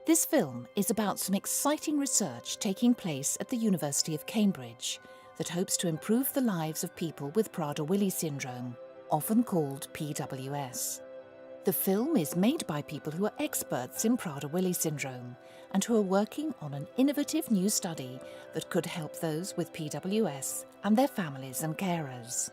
This film is about some exciting research taking place at the University of Cambridge that hopes to improve the lives of people with Prader-Willi Syndrome, often called PWS. The film is made by people who are experts in Prader-Willi Syndrome and who are working on an innovative new study that could help those with PWS and their families and carers.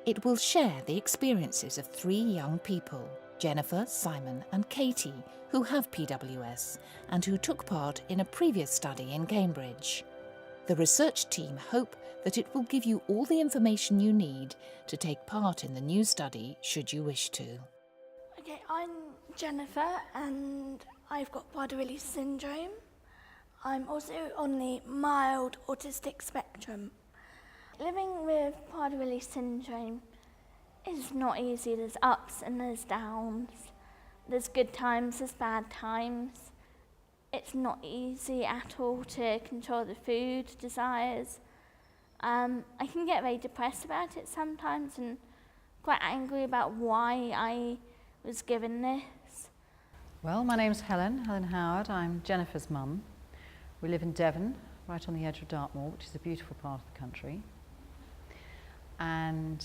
It will share the experiences of 3 young people, Jennifer, Simon and Katie, who have PWS and who took part in a previous study in Cambridge. The research team hope that it will give you all the information you need to take part in the new study should you wish to. Okay, I'm Jennifer and I've got Prader-Willi Syndrome. I'm also on the mild autistic spectrum. Living with Prader-Willi Syndrome is not easy. There's ups and there's downs. There's good times, there's bad times. It's not easy at all to control the food desires. I can get very depressed about it sometimes and quite angry about why I was given this. Well, my name's Helen Howard. I'm Jennifer's mum. We live in Devon, right on the edge of Dartmoor, which is a beautiful part of the country. And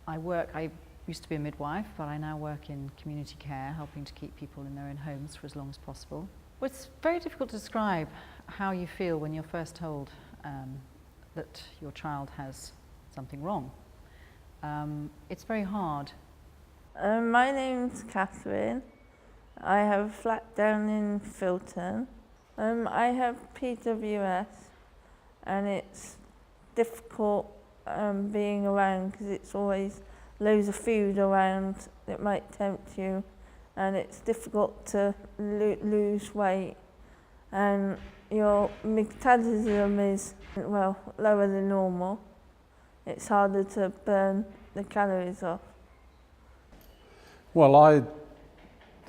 I used to be a midwife, but I now work in community care, helping to keep people in their own homes for as long as possible. Well, it's very difficult to describe how you feel when you're first told that your child has something wrong. It's very hard. My name's Catherine. I have a flat down in Filton. I have PWS and it's difficult being around because it's always loads of food around that might tempt you, and it's difficult to lose weight, and your metabolism is, well, lower than normal. It's harder to burn the calories off. Well, I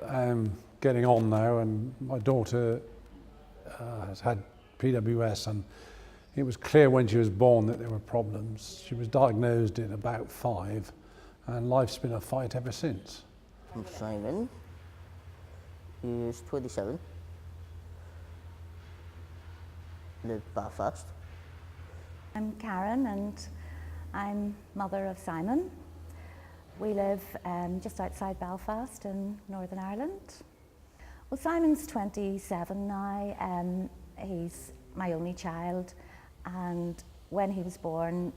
am getting on now, and my daughter has had PWS, and it was clear when she was born that there were problems. She was diagnosed at about 5, and life's been a fight ever since. I'm Simon, who's 27, live Belfast. I'm Karen and I'm mother of Simon. We live just outside Belfast in Northern Ireland. Well, Simon's 27 now. He's my only child, and when he was born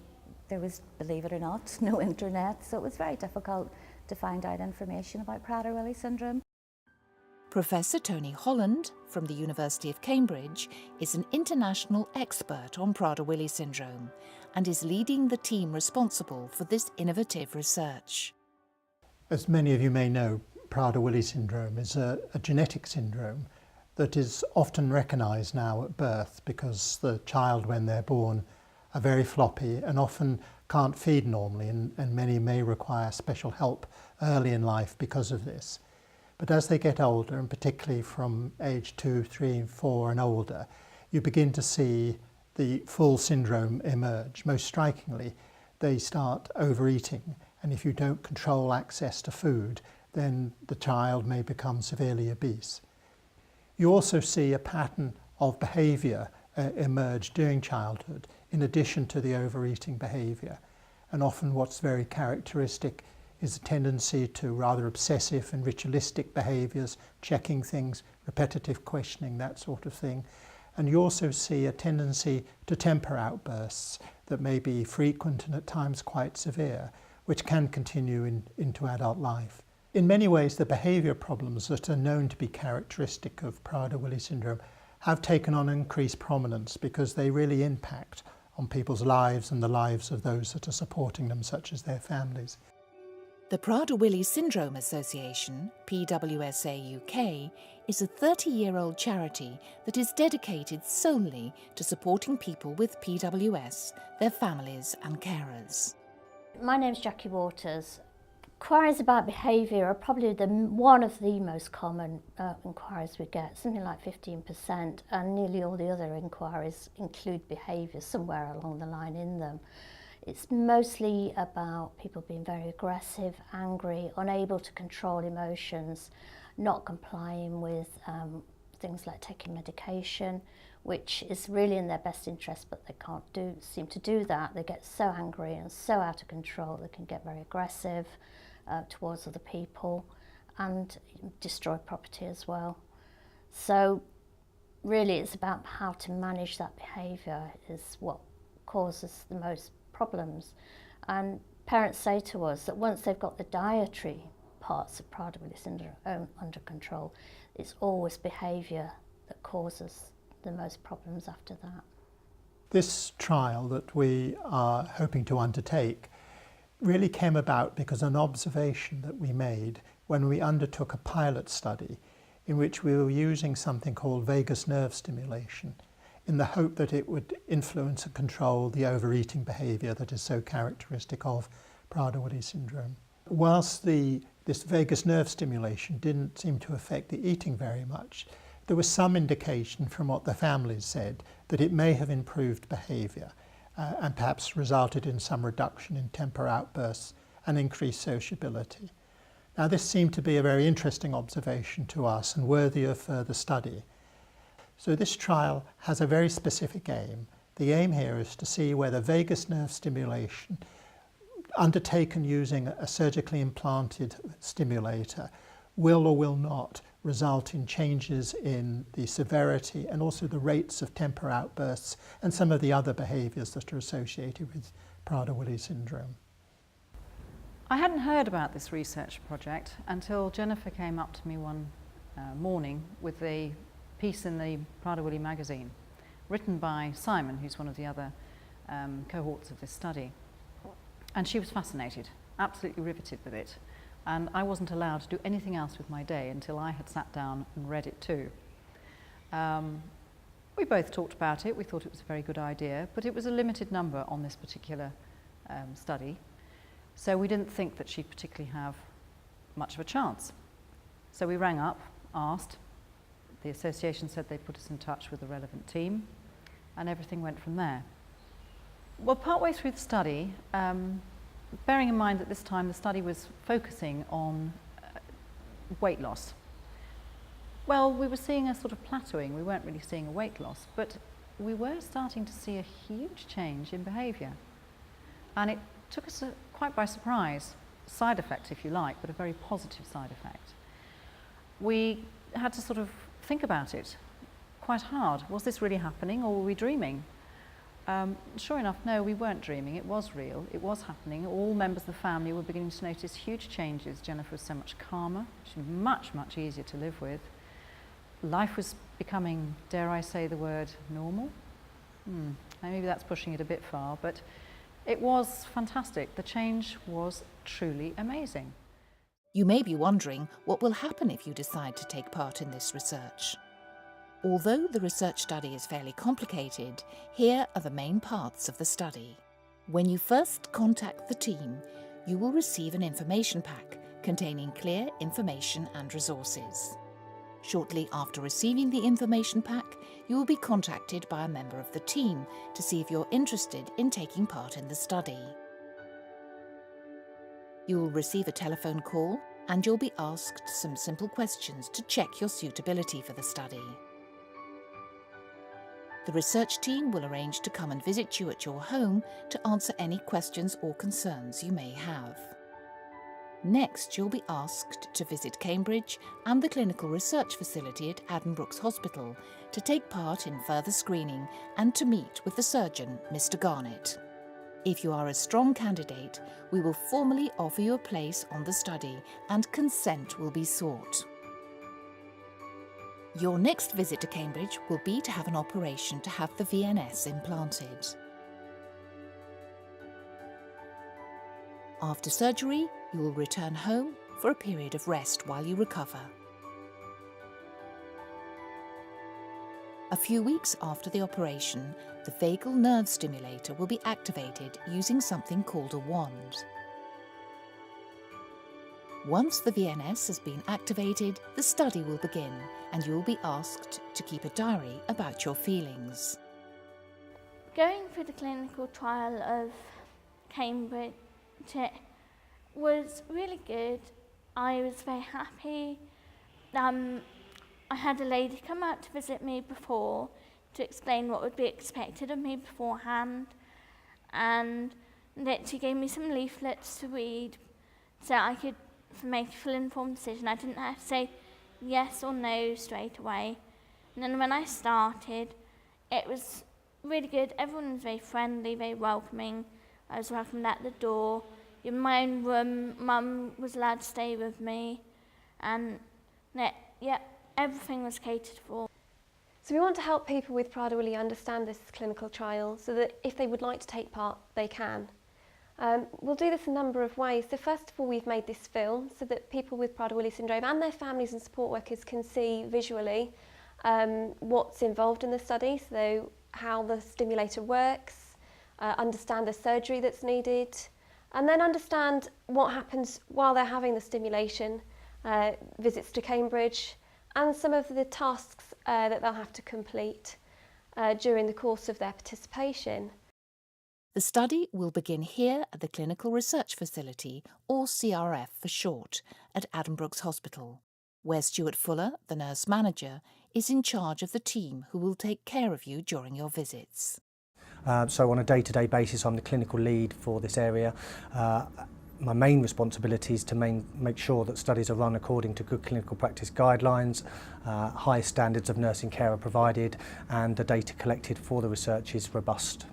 there was, believe it or not, no internet, so it was very difficult to find out information about Prader-Willi syndrome. Professor Tony Holland from the University of Cambridge is an international expert on Prader-Willi syndrome and is leading the team responsible for this innovative research. As many of you may know, Prader-Willi syndrome is a genetic syndrome that is often recognised now at birth because the child, when they're born, are very floppy and often can't feed normally, and many may require special help early in life because of this. But as they get older, and particularly from age 2, 3, 4 and older, you begin to see the full syndrome emerge. Most strikingly, they start overeating, and if you don't control access to food, then the child may become severely obese. You also see a pattern of behaviour emerge during childhood, in addition to the overeating behaviour. And often what's very characteristic is a tendency to rather obsessive and ritualistic behaviours, checking things, repetitive questioning, that sort of thing. And you also see a tendency to temper outbursts that may be frequent and at times quite severe, which can continue into adult life. In many ways, the behaviour problems that are known to be characteristic of Prader-Willi syndrome have taken on increased prominence because they really impact on people's lives and the lives of those that are supporting them, such as their families. The Prader-Willi Syndrome Association, PWSA UK, is a 30-year-old charity that is dedicated solely to supporting people with PWS, their families and carers. My name's Jackie Waters. Inquiries about behaviour are probably one of the most common inquiries we get, something like 15%, and nearly all the other inquiries include behaviour somewhere along the line in them. It's mostly about people being very aggressive, angry, unable to control emotions, not complying with things like taking medication, which is really in their best interest, but they can't seem to do that. They get so angry and so out of control, they can get very aggressive towards other people and destroy property as well. So really it's about how to manage that behaviour is what causes the most problems. And parents say to us that once they've got the dietary parts of Prader-Willi syndrome under control, it's always behaviour that causes the most problems after that. This trial that we are hoping to undertake really came about because an observation that we made when we undertook a pilot study in which we were using something called vagus nerve stimulation in the hope that it would influence and control the overeating behaviour that is so characteristic of Prader-Willi syndrome. Whilst this vagus nerve stimulation didn't seem to affect the eating very much, there was some indication from what the families said that it may have improved behaviour and perhaps resulted in some reduction in temper outbursts and increased sociability. Now this seemed to be a very interesting observation to us and worthy of further study. So this trial has a very specific aim. The aim here is to see whether vagus nerve stimulation undertaken using a surgically implanted stimulator will or will not result in changes in the severity and also the rates of temper outbursts and some of the other behaviours that are associated with Prader-Willi syndrome. I hadn't heard about this research project until Jennifer came up to me one morning with a piece in the Prader-Willi magazine written by Simon, who's one of the other cohorts of this study. And she was fascinated, absolutely riveted with it. And I wasn't allowed to do anything else with my day until I had sat down and read it too. We both talked about it. We thought it was a very good idea, but it was a limited number on this particular study. So we didn't think that she'd particularly have much of a chance. So we rang up, asked. The association said they'd put us in touch with the relevant team, and everything went from there. Well, partway through the study, bearing in mind that this time the study was focusing on weight loss. Well, we were seeing a sort of plateauing. We weren't really seeing a weight loss, but we were starting to see a huge change in behaviour. And it took us quite by surprise, side effect if you like, but a very positive side effect. We had to sort of think about it quite hard. Was this really happening, or were we dreaming? Sure enough, no, we weren't dreaming. It was real. It was happening. All members of the family were beginning to notice huge changes. Jennifer was so much calmer. She was much, much easier to live with. Life was becoming, dare I say the word, normal? Maybe that's pushing it a bit far, but it was fantastic. The change was truly amazing. You may be wondering what will happen if you decide to take part in this research. Although the research study is fairly complicated, here are the main parts of the study. When you first contact the team, you will receive an information pack containing clear information and resources. Shortly after receiving the information pack, you will be contacted by a member of the team to see if you're interested in taking part in the study. You will receive a telephone call and you'll be asked some simple questions to check your suitability for the study. The research team will arrange to come and visit you at your home to answer any questions or concerns you may have. Next, you'll be asked to visit Cambridge and the clinical research facility at Addenbrooke's Hospital to take part in further screening and to meet with the surgeon, Mr. Garnett. If you are a strong candidate, we will formally offer you a place on the study and consent will be sought. Your next visit to Cambridge will be to have an operation to have the VNS implanted. After surgery, you will return home for a period of rest while you recover. A few weeks after the operation, the vagal nerve stimulator will be activated using something called a wand. Once the VNS has been activated, the study will begin and you will be asked to keep a diary about your feelings. Going through the clinical trial of Cambridge was really good. I was very happy I had a lady come out to visit me before to explain what would be expected of me beforehand, and that she gave me some leaflets to read so I could make a full informed decision. I didn't have to say yes or no straight away. And then when I started, it was really good. Everyone was very friendly, very welcoming. I was welcomed at the door. In my own room, Mum was allowed to stay with me, and everything was catered for. So we want to help people with Prader-Willi understand this clinical trial so that if they would like to take part, they can. We'll do this a number of ways. So first of all, we've made this film so that people with Prader-Willi syndrome and their families and support workers can see visually what's involved in the study, so how the stimulator works, understand the surgery that's needed, and then understand what happens while they're having the stimulation, visits to Cambridge, and some of the tasks that they'll have to complete during the course of their participation. The study will begin here at the Clinical Research Facility, or CRF for short, at Addenbrooke's Hospital, where Stuart Fuller, the nurse manager, is in charge of the team who will take care of you during your visits. So on a day-to-day basis, I'm the clinical lead for this area. My main responsibility is to make sure that studies are run according to good clinical practice guidelines, high standards of nursing care are provided, and the data collected for the research is robust.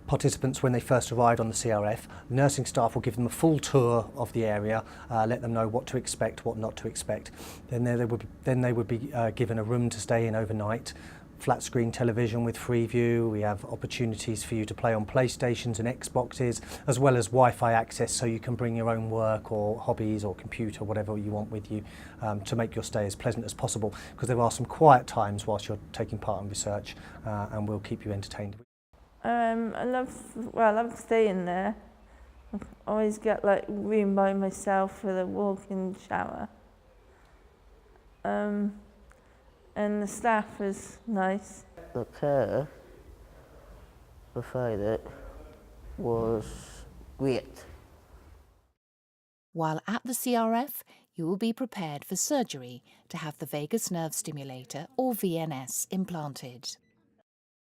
Participants, when they first arrived on the CRF, nursing staff will give them a full tour of the area, let them know what to expect, what not to expect. Then they would be given a room to stay in overnight, flat screen television with Freeview. We have opportunities for you to play on PlayStations and Xboxes, as well as Wi-Fi access, so you can bring your own work or hobbies or computer, whatever you want with you, to make your stay as pleasant as possible, because there are some quiet times whilst you're taking part in research, and we'll keep you entertained. I love staying there. I always get like room by myself with a walk-in shower. And the staff is nice. The care provided was great. While at the CRF, you will be prepared for surgery to have the vagus nerve stimulator, or VNS, implanted.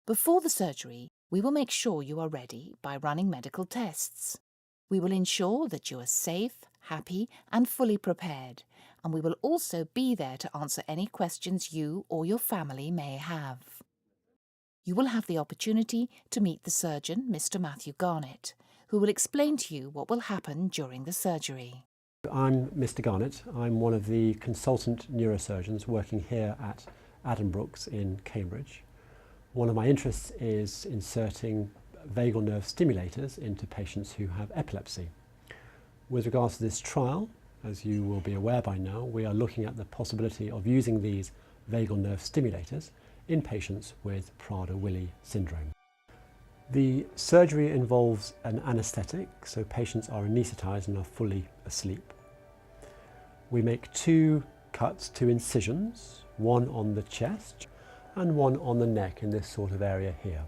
Before the surgery, we will make sure you are ready by running medical tests. We will ensure that you are safe, happy and fully prepared, and we will also be there to answer any questions you or your family may have. You will have the opportunity to meet the surgeon, Mr. Matthew Garnett, who will explain to you what will happen during the surgery. I'm Mr. Garnett. I'm one of the consultant neurosurgeons working here at Addenbrooke's in Cambridge. One of my interests is inserting vagal nerve stimulators into patients who have epilepsy. With regards to this trial, as you will be aware by now, we are looking at the possibility of using these vagal nerve stimulators in patients with Prader-Willi syndrome. The surgery involves an anaesthetic, so patients are anaesthetised and are fully asleep. We make 2 cuts, 2 incisions, one on the chest and one on the neck in this sort of area here.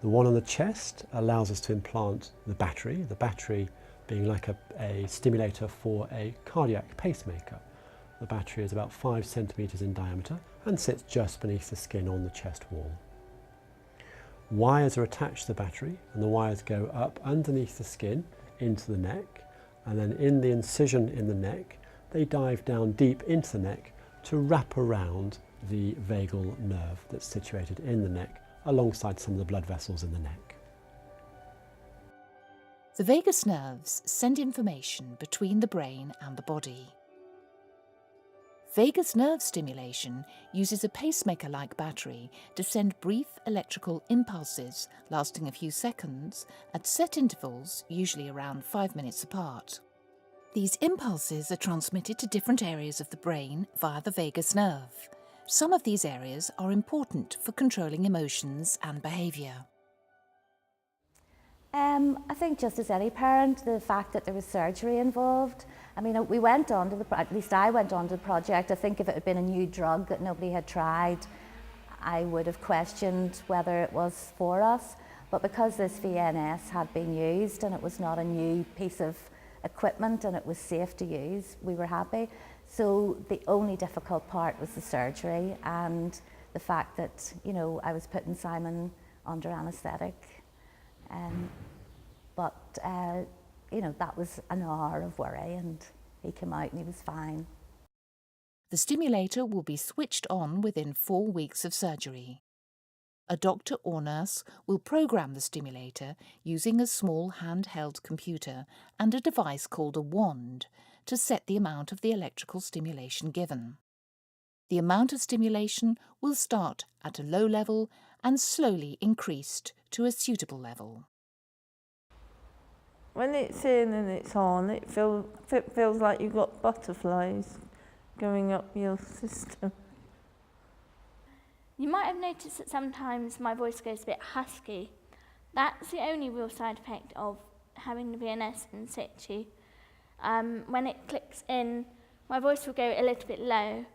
The one on the chest allows us to implant the battery being like a stimulator for a cardiac pacemaker. The battery is about 5 centimetres in diameter and sits just beneath the skin on the chest wall. Wires are attached to the battery, and the wires go up underneath the skin into the neck, and then in the incision in the neck they dive down deep into the neck to wrap around the vagal nerve that's situated in the neck alongside some of the blood vessels in the neck. The vagus nerves send information between the brain and the body. Vagus nerve stimulation uses a pacemaker-like battery to send brief electrical impulses lasting a few seconds at set intervals, usually around 5 minutes apart. These impulses are transmitted to different areas of the brain via the vagus nerve. Some of these areas are important for controlling emotions and behaviour. I think just as any parent, the fact that there was surgery involved, I mean, we went on to at least I went on to the project. I think if it had been a new drug that nobody had tried, I would have questioned whether it was for us. But because this VNS had been used and it was not a new piece of equipment and it was safe to use, we were happy. So the only difficult part was the surgery and the fact that, you know, I was putting Simon under anaesthetic. But you know, that was an hour of worry, and he came out and he was fine. The stimulator will be switched on within 4 weeks of surgery. A doctor or nurse will program the stimulator using a small handheld computer and a device called a wand to set the amount of the electrical stimulation given. The amount of stimulation will start at a low level and slowly increased to a suitable level. When it's in and it's on, it feels like you've got butterflies going up your system. You might have noticed that sometimes my voice goes a bit husky. That's the only real side effect of having the VNS in situ. When it clicks in, my voice will go a little bit low,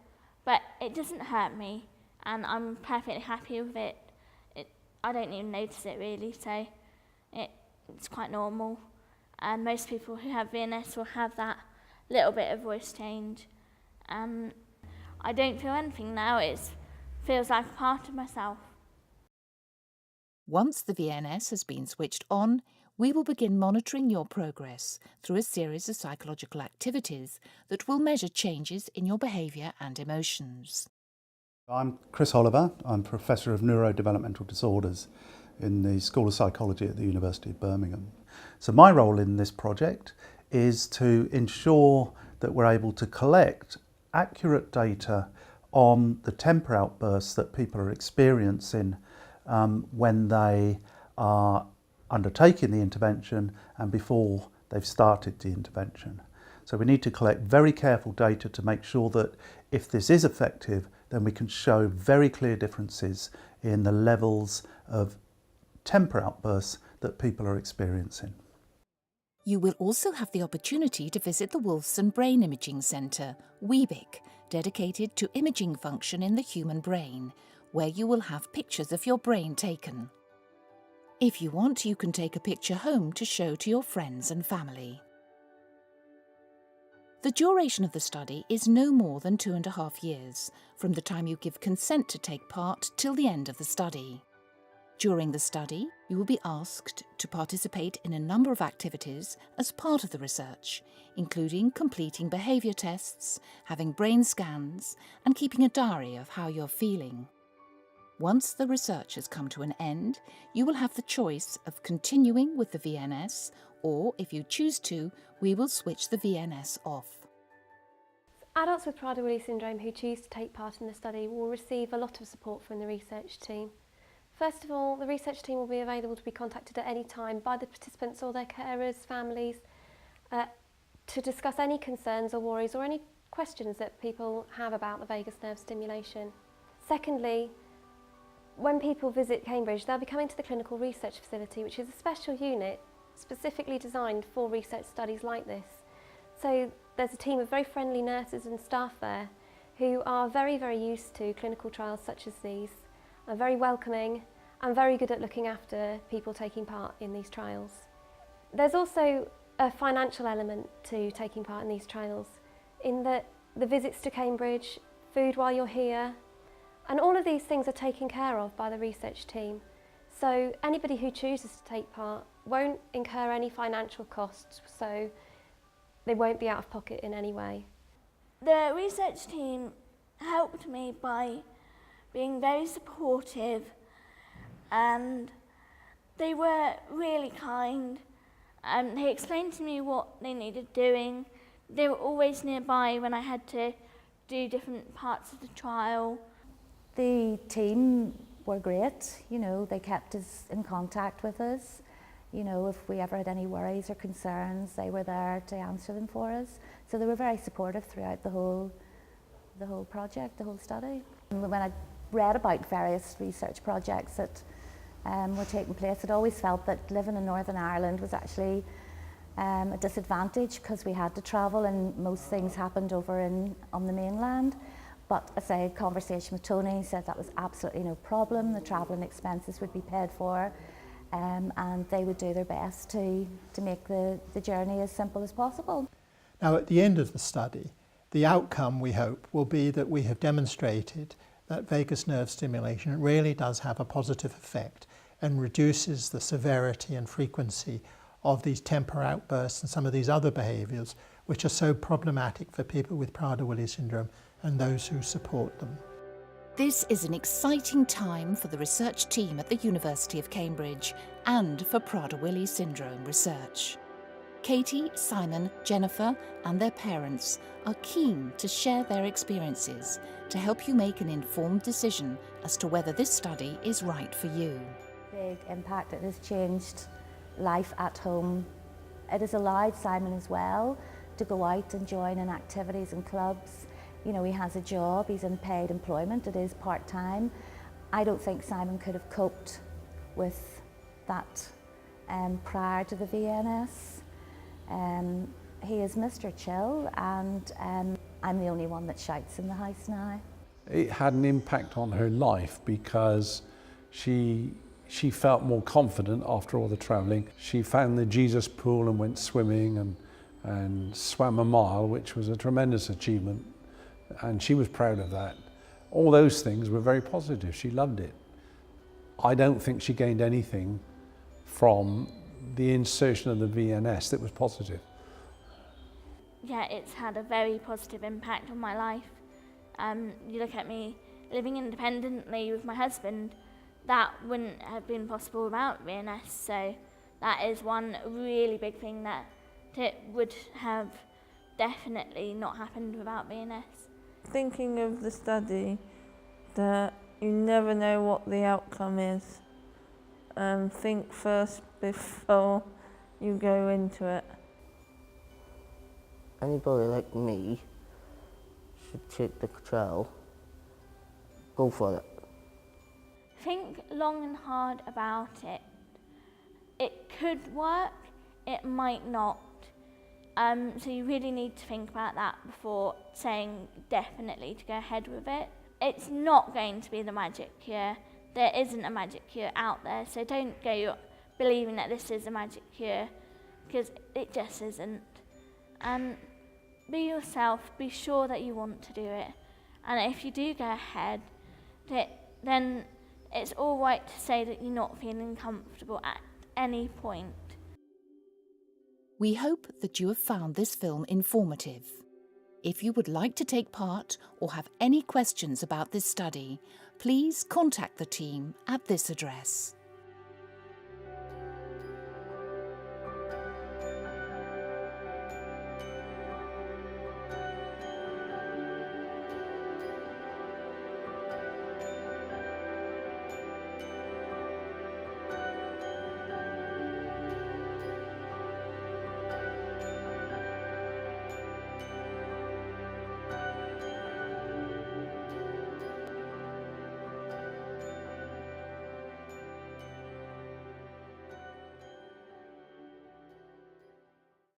but it doesn't hurt me, and I'm perfectly happy with it. I don't even notice it really, so it's quite normal. And most people who have VNS will have that little bit of voice change. I don't feel anything now. It feels like a part of myself. Once the VNS has been switched on, we will begin monitoring your progress through a series of psychological activities that will measure changes in your behaviour and emotions. I'm Chris Oliver. I'm Professor of Neurodevelopmental Disorders in the School of Psychology at the University of Birmingham. So my role in this project is to ensure that we're able to collect accurate data on the temper outbursts that people are experiencing when they are undertaking the intervention and before they've started the intervention. So we need to collect very careful data to make sure that if this is effective, then we can show very clear differences in the levels of temper outbursts that people are experiencing. You will also have the opportunity to visit the Wolfson Brain Imaging Centre, WEBIC, dedicated to imaging function in the human brain, where you will have pictures of your brain taken. If you want, you can take a picture home to show to your friends and family. The duration of the study is no more than 2.5 years, from the time you give consent to take part till the end of the study. During the study, you will be asked to participate in a number of activities as part of the research, including completing behaviour tests, having brain scans, and keeping a diary of how you're feeling. Once the research has come to an end, you will have the choice of continuing with the VNS, or if you choose to, we will switch the VNS off. Adults with Prader-Willi syndrome who choose to take part in the study will receive a lot of support from the research team. First of all, the research team will be available to be contacted at any time by the participants or their carers, families, to discuss any concerns or worries or any questions that people have about the vagus nerve stimulation. Secondly, when people visit Cambridge, they'll be coming to the clinical research facility, which is a special unit specifically designed for research studies like this. So there's a team of very friendly nurses and staff there who are very, very used to clinical trials such as these, are very welcoming and very good at looking after people taking part in these trials. There's also a financial element to taking part in these trials, in that the visits to Cambridge, food while you're here, and all of these things are taken care of by the research team. So anybody who chooses to take part won't incur any financial costs, so they won't be out of pocket in any way. The research team helped me by being very supportive, and they were really kind. They explained to me what they needed doing. They were always nearby when I had to do different parts of the trial. The team were great, you know, they kept us in contact with us. You know, if we ever had any worries or concerns, they were there to answer them for us. So they were very supportive throughout the whole project, the whole study. And when I read about various research projects that were taking place, I'd always felt that living in Northern Ireland was actually a disadvantage because we had to travel and most things happened over on the mainland. But as I had a conversation with Tony, he said that was absolutely no problem. The travelling expenses would be paid for, and they would do their best to make the journey as simple as possible. Now, at the end of the study, The outcome, we hope, will be that we have demonstrated that vagus nerve stimulation really does have a positive effect and reduces the severity and frequency of these temper outbursts and some of these other behaviours which are so problematic for people with Prader-Willi syndrome and those who support them. This is an exciting time for the research team at the University of Cambridge and for Prader-Willi Syndrome research. Katie, Simon, Jennifer and their parents are keen to share their experiences to help you make an informed decision as to whether this study is right for you. Big impact. It has changed life at home. It has allowed Simon as well to go out and join in activities and clubs. You know, he has a job, he's in paid employment, it is part-time. I don't think Simon could have coped with that prior to the VNS. He is Mr. Chill and I'm the only one that shouts in the house now. It had an impact on her life because she felt more confident after all the travelling. She found the Jesus pool and went swimming and swam a mile, which was a tremendous achievement. And she was proud of that. All those things were very positive. She loved it. I don't think she gained anything from the insertion of the VNS that was positive. Yeah, it's had a very positive impact on my life. You look at me living independently with my husband, that wouldn't have been possible without VNS, so that is one really big thing that it would have definitely not happened without VNS. Thinking of the study, that you never know what the outcome is. Think first before you go into it. Anybody like me should take the trial. Go for it. Think long and hard about it. It could work, it might not. So you really need to think about that before saying definitely to go ahead with it. It's not going to be the magic cure. There isn't a magic cure out there, so don't go believing that this is a magic cure, because it just isn't. And be yourself, be sure that you want to do it. And if you do go ahead, then it's all right to say that you're not feeling comfortable at any point. We hope that you have found this film informative. If you would like to take part or have any questions about this study, please contact the team at this address.